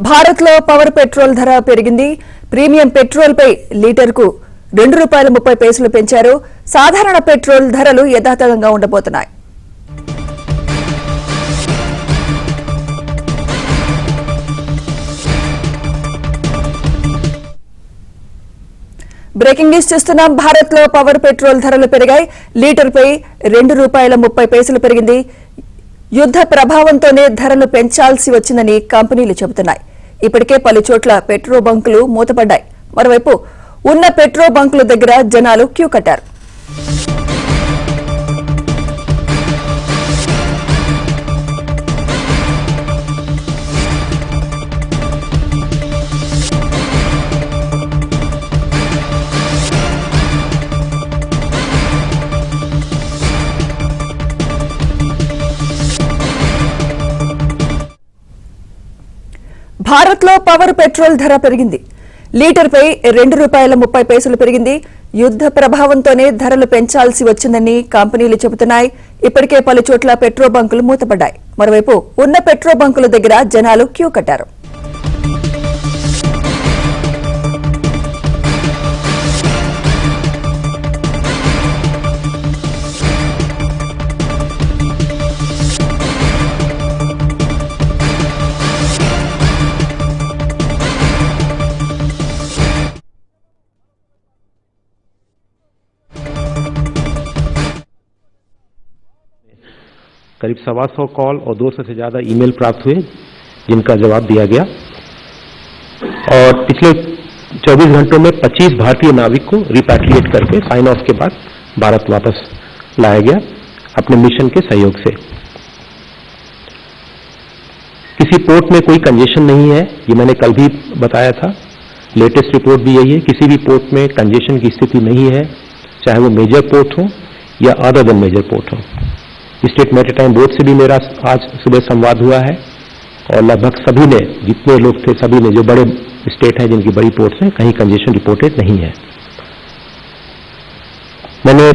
భారత్ లో power petrol ధర పెరిగింది. ప్రీమియం పెట్రోల్ పై లీటర్కు ₹2.30 పెంచారు. సాధారణ పెట్రోల్ ధరలు యథాతథంగా ఉండబోతున్నాయి. బ్రేకింగ్ న్యూస్ చూస్తున్నాం. భారత్ లో పవర్ పెట్రోల్ ధరలు పెరిగాయి. లీటర్ పై ₹2.30 పెరిగింది. యుద్ధ ప్రభావంతోనే ధరలు పెంచాల్సి వచ్చిందని కంపెనీలు చెబుతున్నాయి. ఇప్పటికే పలు చోట్ల పెట్రోల్ బంకులు మూతపడ్డాయి. మరోవైపు ఉన్న పెట్రోల్ బంకుల దగ్గర జనాలు క్యూ కట్టారు. భారత్ లో పవర్ పెట్రోల్ ధర పెరిగింది. లీటర్ పై ₹2.30 పెరిగింది. యుద్ధ ప్రభావంతోనే ధరలు పెంచాల్సి వచ్చిందని కంపెనీలు చెబుతున్నాయి. ఇప్పటికే పలు చోట్ల పెట్రోల్ బంకులు మూతపడ్డాయి. మరోవైపు ఉన్న పెట్రోల్ బంకుల దగ్గర జనాలు క్యూ కట్టారు. करीब 125 कॉल और 200 से ज़्यादा ईमेल प्राप्त हुए जिनका जवाब दिया गया और पिछले 24 घंटों में 25 भारतीय नाविक को रिपैट्रिएट करके साइन ऑफ के बाद भारत वापस लाया गया अपने मिशन के सहयोग से। किसी पोर्ट में कोई कंजेशन नहीं है, ये मैंने कल भी बताया था। लेटेस्ट रिपोर्ट भी यही है, किसी भी पोर्ट में कंजेशन की स्थिति नहीं है, चाहे वो मेजर पोर्ट हो या अदर देन मेजर पोर्ट हो। स्टेट मैरीटाइम बोर्ड से भी मेरा आज सुबह संवाद हुआ है और लगभग सभी ने, जितने लोग थे सभी ने, जो बड़े स्टेट हैं जिनकी बड़ी पोर्ट्स हैं, कहीं कंजेशन रिपोर्टेड नहीं है। मैंने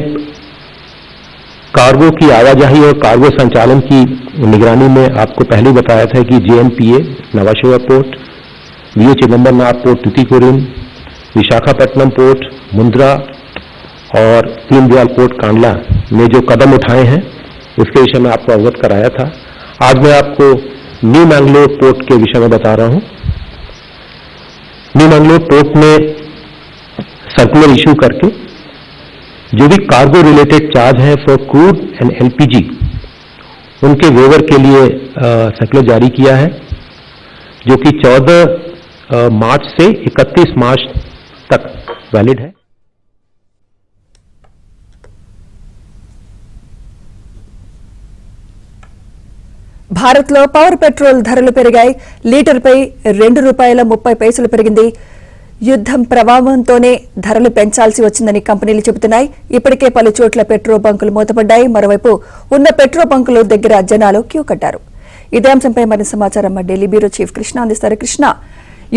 कार्गो की आवाजाही और कार्गो संचालन की निगरानी में आपको पहले बताया था कि JNPA Nhava Sheva port, VO Chidambaranath port Tuticorin, Visakhapatnam port, Mundra और दीनदयाल पोर्ट कांडला में जो कदम उठाए हैं उसके विषय में आपको अवगत कराया था। आज मैं आपको न्यू मैंगलोर पोर्ट के विषय में बता रहा हूं। न्यू मैंगलोर पोर्ट ने सर्कुलर इशू करके जो भी कार्गो रिलेटेड चार्ज है फॉर क्रूड एंड LPG उनके वेवर के लिए सर्कुलर जारी किया है, जो कि 14 मार्च से 31 मार्च तक वैलिड है। భారత్ లో పవర్ పెట్రోల్ ధరలు పెరిగాయి. లీటర్ పై ₹2.30 పెరిగింది. యుద్ధం ప్రభావంతోనే ధరలు పెంచాల్సి వచ్చిందని కంపెనీలు చెబుతున్నాయి. ఇప్పటికే పలు చోట్ల పెట్రోల్ బంకులు మూతపడ్డాయి. మరోవైపు ఉన్న పెట్రోల్ బంకుల దగ్గర జనాలు క్యూ కట్టారు. ఇదే అంశంపై మరింత సమాచారం మా ఢిల్లీ బ్యూరో చీఫ్ కృష్ణ అందిస్తారు. కృష్ణ,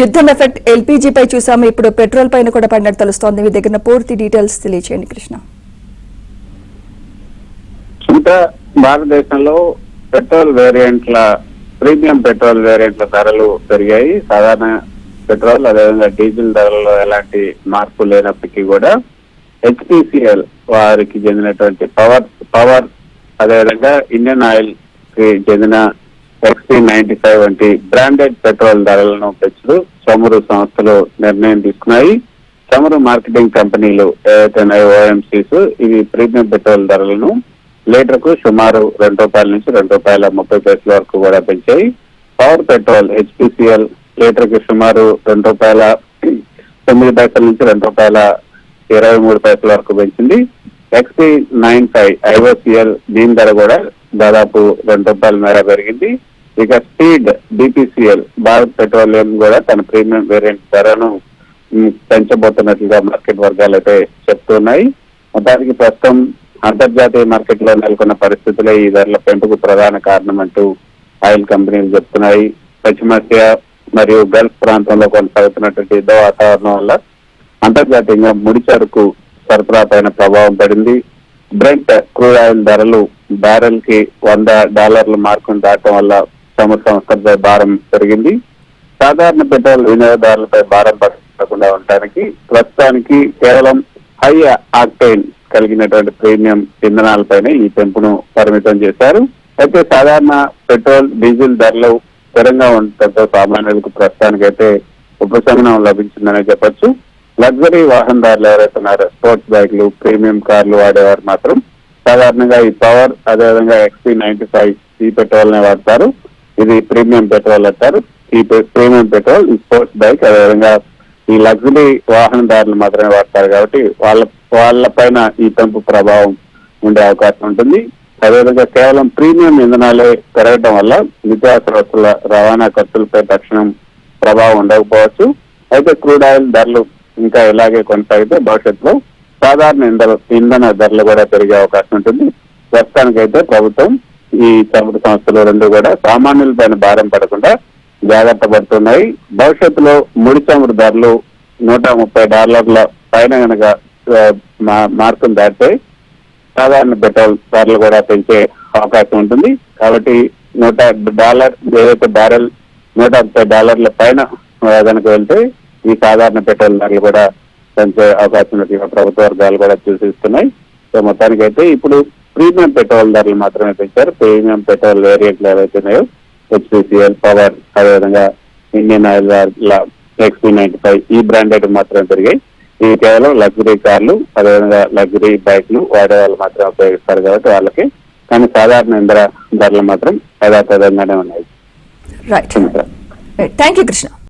యుద్ధం ఎఫెక్ట్ LPG పై చూసాము, ఇప్పుడు పెట్రోల్ పైన కూడా పడినట్టు తెలుస్తోంది. మీ దగ్గర పూర్తి డీటెయిల్స్ తెలియజేయండి కృష్ణ. భారతదేశంలో పెట్రోల్ వేరియంట్ల, ప్రీమియం పెట్రోల్ వేరియంట్ల ధరలు పెరిగాయి. సాధారణ పెట్రోల్ అదేవిధంగా డీజిల్ ధరల్లో ఎలాంటి మార్పు లేనప్పటికీ కూడా HPCL వారికి చెందినటువంటి పవర్ అదేవిధంగా ఇండియన్ ఆయిల్ కి చెందిన XP95 వంటి బ్రాండెడ్ పెట్రోల్ ధరలను పెంచుతూ చమురు సంస్థలు నిర్ణయం తీసుకున్నాయి. చమురు మార్కెటింగ్ కంపెనీలు ఏవైతే OMCs ఇవి ప్రీమియం పెట్రోల్ ధరలను లీటర్ కు సుమారు ₹2 నుంచి ₹2.30 వరకు కూడా పెంచాయి. పవర్ పెట్రోల్ HPCL లీటర్ కు సుమారు ₹2.09 నుంచి ₹2.23 వరకు పెంచింది. XP95 IOCL దీని ధర కూడా దాదాపు ₹2 మేర పెరిగింది. ఇక స్పీడ్ BPCL భారత్ పెట్రోలియం కూడా తన ప్రీమియం వేరియంట్ ధరను పెంచబోతున్నట్లుగా మార్కెట్ వర్గాలు అయితే చెప్తున్నాయి. మొత్తానికి ప్రస్తుతం అంతర్జాతీయ మార్కెట్ లో నెలకొన్న పరిస్థితులే ఈ ధరల పెంపుకు ప్రధాన కారణం అంటూ ఆయిల్ కంపెనీలు చెప్తున్నాయి. పశ్చిమాసియా మరియు గల్ఫ్ ప్రాంతంలో కొనసాగుతున్నటువంటి యుద్ధ వాతావరణం వల్ల అంతర్జాతీయంగా ముడి సరుకు సరఫరా పైన ప్రభావం పడింది. బ్రెంట్ క్రూడ్ ఆయిల్ ధరలు బ్యారెల్ కి $100 మార్కును దాటడం వల్ల చమురు సంస్థలపై భారం పెరిగింది. సాధారణ పెట్రోల్ వినియోగదారులపై భారం పడకుండా ఉండటానికి ప్రస్తుతానికి కేవలం హై ఆక్టైన్ కలిగినటువంటి ప్రీమియం ఇంధనాలపైనే ఈ పెంపును పరిమితం చేశారు. అయితే సాధారణ పెట్రోల్ డీజిల్ ధరలు స్థిరంగా ఉండటంతో సామాన్యులకు ప్రస్తుతానికైతే ఉపశమనం లభించిందనే చెప్పొచ్చు. లగ్జరీ వాహనదారులు ఎవరైతే ఉన్నారో స్పోర్ట్స్ బైక్లు, ప్రీమియం కార్లు వాడేవారు మాత్రం సాధారణంగా ఈ పవర్ అదేవిధంగా XP95 ఈ పెట్రోల్ నే వాడతారు. ఇది ప్రీమియం పెట్రోల్ అంటారు. ఈ ప్రీమియం పెట్రోల్ ఈ స్పోర్ట్స్ బైక్ అదేవిధంగా ఈ లగ్జరీ వాహనదారులు మాత్రమే వాడతారు కాబట్టి వాళ్ళ పైన ఈ పెంపు ప్రభావం ఉండే అవకాశం ఉంటుంది. అదేవిధంగా కేవలం ప్రీమియం ఇంధనాలే పెరగడం వల్ల నిత్యావసర వస్తువుల రవాణా ఖర్చులపై తక్షణం ప్రభావం ఉండకపోవచ్చు. అయితే క్రూడ్ ఆయిల్ ధరలు ఇంకా ఇలాగే కొనసాగితే భవిష్యత్తులో సాధారణ ఇంధన ధరలు కూడా పెరిగే అవకాశం ఉంటుంది. ప్రస్తుతానికైతే ప్రభుత్వం ఈ చమురు సంస్థలు రెండు కూడా సామాన్యుల పైన భారం పడకుండా జాగ్రత్త పడుతున్నాయి. భవిష్యత్తులో ముడి చమురు ధరలు $130 పైన కనుక మార్కును దాటితే సాధారణ పెట్రోల్ ధరలు కూడా పెంచే అవకాశం ఉంటుంది. కాబట్టి $100 ఏదైతే బ్యారెల్ $130 పైన కనుక వెళ్తే ఈ సాధారణ పెట్రోల్ ధరలు కూడా పెంచే అవకాశం ఉన్నట్టుగా ప్రభుత్వ వర్గాలు కూడా సూచిస్తున్నాయి. సో మొత్తానికైతే ఇప్పుడు ప్రీమియం పెట్రోల్ ధరలు మాత్రమే పెంచారు. ప్రీమియం పెట్రోల్ వేరియంట్లు ఏవైతే ఉన్నాయో HPCL, పవర్ అదేవిధంగా ఇండియన్ ఆయిల్ XP95 ఈ బ్రాండెడ్ మాత్రమే పెరిగాయి. ఇవి కేవలం లగ్జరీ కార్లు అదేవిధంగా లగ్జరీ బైక్లు వాడే వాళ్ళు మాత్రమే ఉపయోగిస్తారు కాబట్టి వాళ్ళకి, కానీ సాధారణ ఇంధన ధరలు మాత్రం యథాతథంగానే ఉన్నాయి. Right, thank you Krishna.